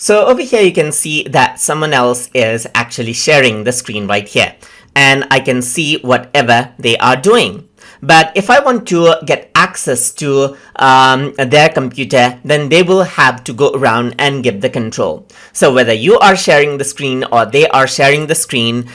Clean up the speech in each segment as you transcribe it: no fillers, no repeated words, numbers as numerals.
So over here you can see that someone else is actually sharing the screen right here, and I can see whatever they are doing. But if I want to get access to their computer, then they will have to go around and give the control. So whether you are sharing the screen or they are sharing the screen,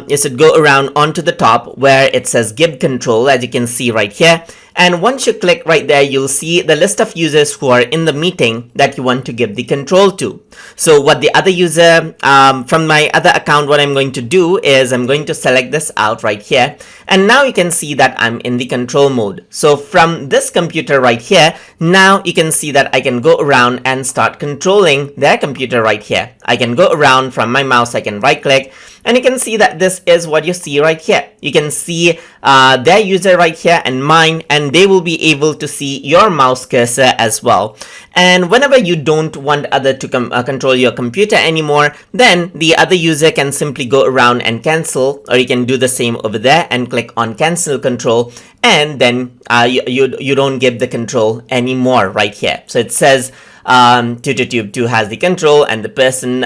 you should go around onto the top where it says give control, as you can see right here. And once you click right there, you'll see the list of users who are in the meeting that you want to give the control to. So what the other user, from my other account, what I'm going to do is I'm going to select this out right here. And now you can see that I'm in the control mode. So from this computer right here, now you can see that I can go around and start controlling their computer right here. I can go around from my mouse, I can right click, and you can see that this is what you see right here. You can see their user right here and mine, and they will be able to see your mouse cursor as well. And whenever you don't want other to control your computer anymore, then the other user can simply go around and cancel, or you can do the same over there and click on cancel control, and then you don't give the control anymore right here. So it says TutorTube2 has the control, and the person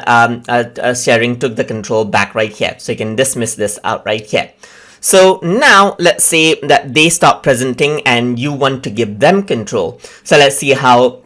sharing took the control back right here. So you can dismiss this out right here. So now let's say that they stop presenting and you want to give them control. So let's see how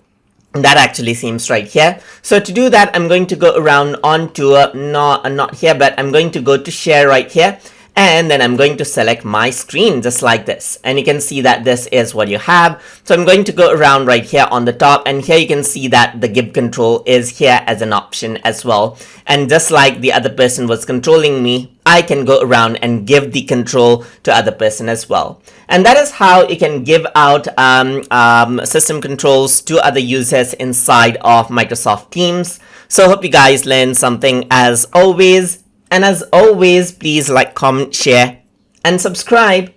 that actually seems right here. So to do that, I'm going to go around onto not here, but I'm going to go to share right here. And then I'm going to select my screen just like this. And you can see that this is what you have. So I'm going to go around right here on the top. And here you can see that the give control is here as an option as well. And just like the other person was controlling me, I can go around and give the control to other person as well. And that is how you can give out system controls to other users inside of Microsoft Teams. So I hope you guys learned something as always. And as always, please like, comment, share, and subscribe.